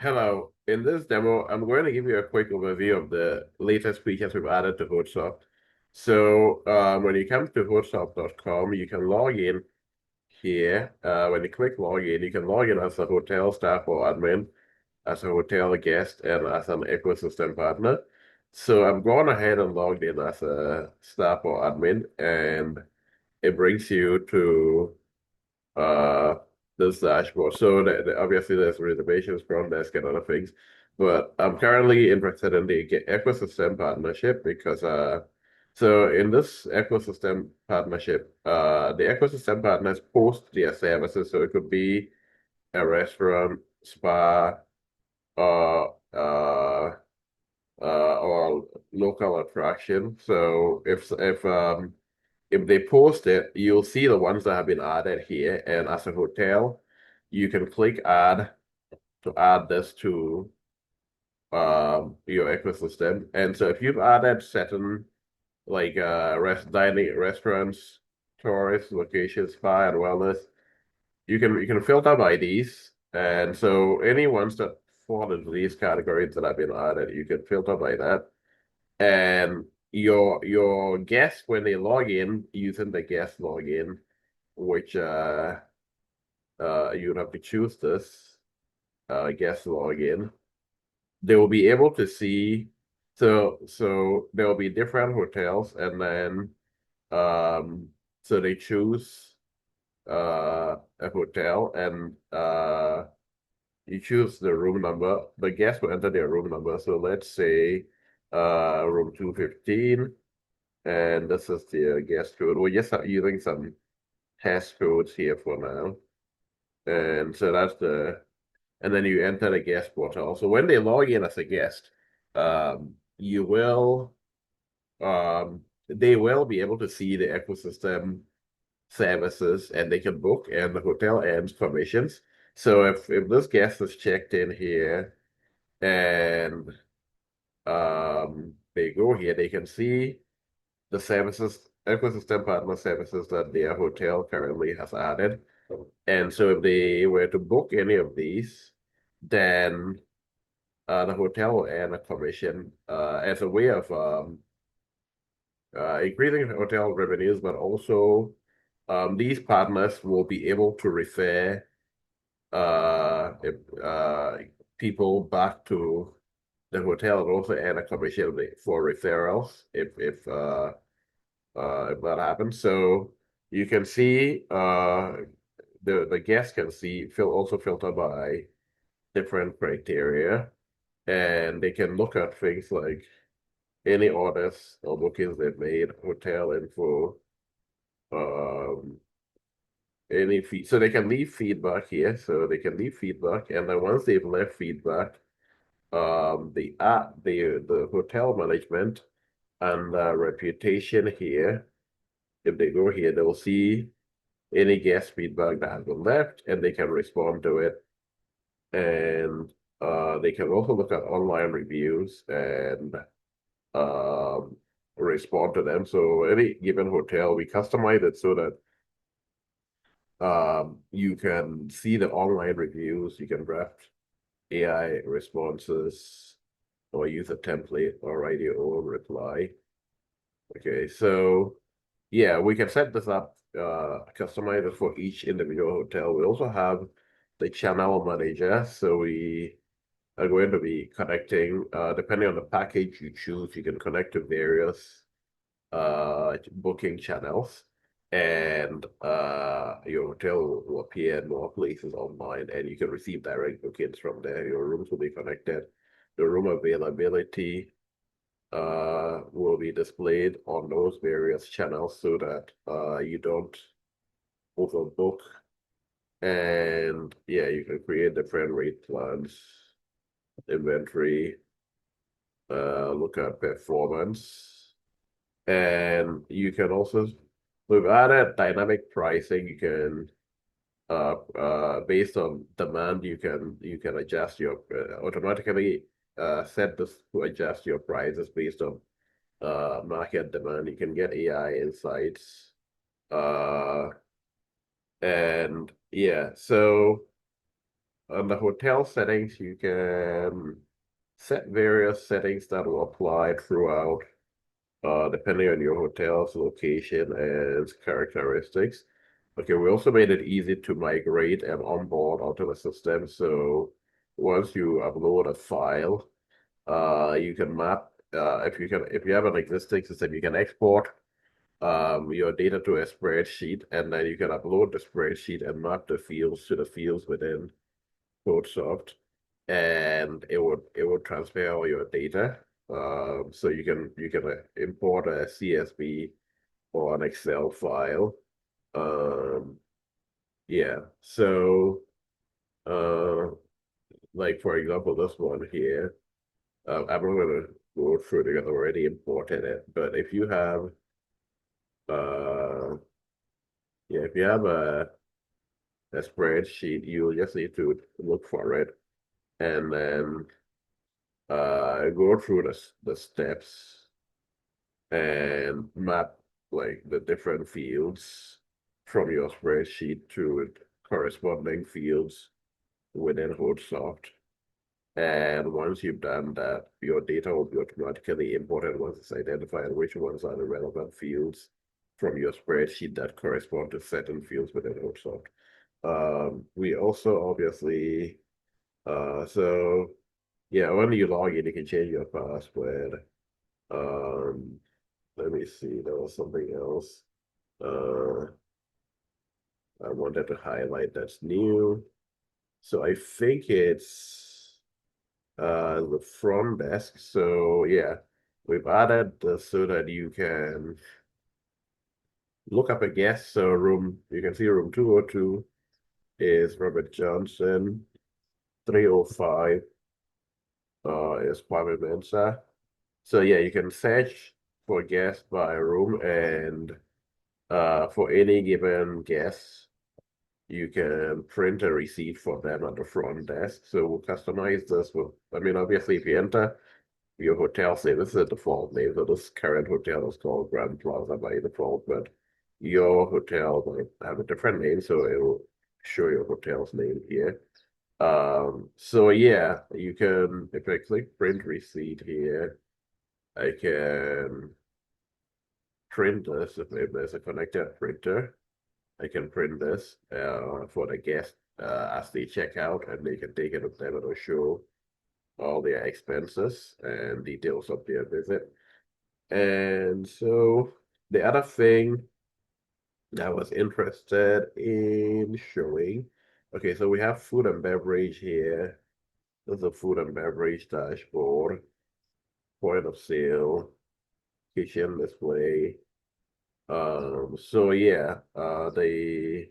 Hello. In this demo, I'm going to give you a quick overview of the latest features we've added to Hotesoft. So when you come to hotesoft.com, you can log in here. When you click login, you can log in as a hotel staff or admin, as a hotel guest, and as an ecosystem partner. So I'm going ahead and logged in as a staff or admin, and it brings you to uh this dashboard. So obviously there's reservations, front desk, and other things. But I'm currently interested in the ecosystem partnership because so in this ecosystem partnership, the ecosystem partners post their services. So it could be a restaurant, spa, or or local attraction. So if they post it, you'll see the ones that have been added here. And as a hotel, you can click add to add this to your ecosystem. And so if you've added certain like dining restaurants, tourist locations, spa and wellness, you can filter by these. And so any ones that fall into these categories that have been added, you can filter by that. And your guests when they log in using the guest login, which you'd have to choose this guest login. They will be able to see so there will be different hotels and then so they choose a hotel and you choose the room number. The guest will enter their room number. So let's say room 215. And this is the guest code. We're just using some hash codes here for now. And so and then you enter the guest portal. So when they log in as a guest, you will, they will be able to see the ecosystem services and they can book and the hotel earns commissions. So if this guest is checked in here and they go here, they can see the services, ecosystem partner services that their hotel currently has added. And so if they were to book any of these, then the hotel will earn a commission as a way of increasing hotel revenues, but also these partners will be able to refer if, people back to the hotel and also earn a commission for referrals if that happens. So you can see the guests can see also filter by different criteria, and they can look at things like any orders or bookings they've made, hotel info, um, any feed. So they can leave feedback here. So they can leave feedback, and then once they've left feedback, the hotel management and reputation here. If they go here, they'll see any guest feedback that has been left, and they can respond to it. And they can also look at online reviews and um, respond to them. So any given hotel, we customize it so that you can see the online reviews, you can draft AI responses, or use a template or write your own reply. Okay, so yeah, we can set this up, customize it for each individual hotel. We also have the channel manager, so we are going to be connecting, depending on the package you choose, you can connect to various booking channels, and your hotel will appear in more places online, and you can receive direct bookings from there. Your rooms will be connected. The room availability will be displayed on those various channels so that you don't overbook. And yeah, you can create different rate plans, inventory, look at performance. And you can also, we've added dynamic pricing. You can based on demand, you can adjust your automatically set this to adjust your prices based on market demand. You can get AI insights. Uh, and yeah, so on the hotel settings, you can set various settings that will apply throughout, depending on your hotel's location and characteristics. Okay, we also made it easy to migrate and onboard onto the system. So once you upload a file, you can map, if you have an existing system, you can export your data to a spreadsheet, and then you can upload the spreadsheet and map the fields to the fields within Hotesoft, and it would transfer all your data. So you can import a CSV or an Excel file. Um, yeah. So like for example, this one here, I'm not gonna go through because I've already imported it. But if you have yeah, if you have a spreadsheet, you just need to look for it and then go through the steps and map like the different fields from your spreadsheet to corresponding fields within Hotesoft. And once you've done that, your data will be automatically imported once it's identified which ones are the relevant fields from your spreadsheet that correspond to certain fields within Hotesoft. We also obviously, so yeah, when you log in, you can change your password. Um, Let me see, there was something else. Uh, I wanted to highlight that's new. So I think it's the front desk. So yeah, we've added so that you can look up a guest. So you can see room 202 is Robert Johnson, 305 is Kwame Mensah. So yeah, you can search for guests by room, and for any given guest, you can print a receipt for them at the front desk. So we'll customize this with, I mean, obviously, if you enter your hotel's name, this is a default name. So this current hotel is called Grand Plaza by default, but your hotel might have a different name, so it will show your hotel's name here. So yeah, you can, if I click print receipt here, I can print this if there's a connected printer. I can print this for the guest as they check out, and they can take it with them. It'll show all their expenses and details of their visit. And so the other thing I was interested in showing, okay, so we have food and beverage here. There's a food and beverage dashboard, point of sale, kitchen display. So yeah, the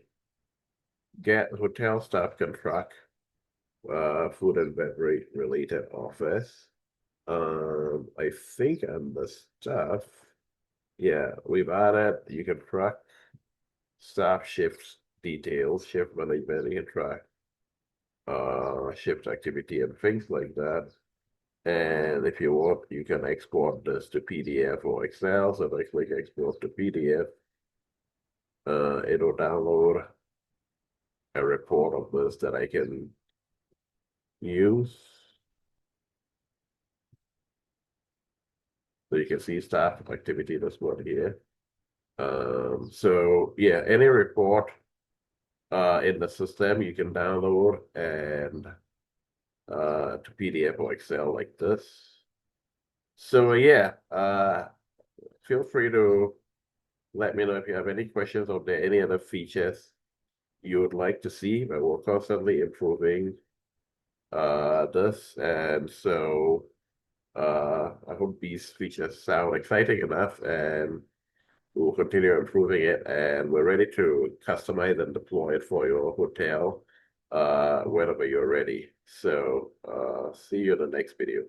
get hotel staff can track food and beverage related offers. I think on the staff, yeah, we've added, you can track staff shifts details, shift management, you can track shift activity and things like that. And if you want, you can export this to PDF or Excel. So if I click export to PDF, it'll download a report of this that I can use. So you can see staff activity, this one here. So yeah, any report in the system you can download and to PDF or Excel like this. So yeah, feel free to let me know if you have any questions or there any other features you would like to see, but we're constantly improving this. And so I hope these features sound exciting enough, and we'll continue improving it, and we're ready to customize and deploy it for your hotel whenever you're ready. So see you in the next video.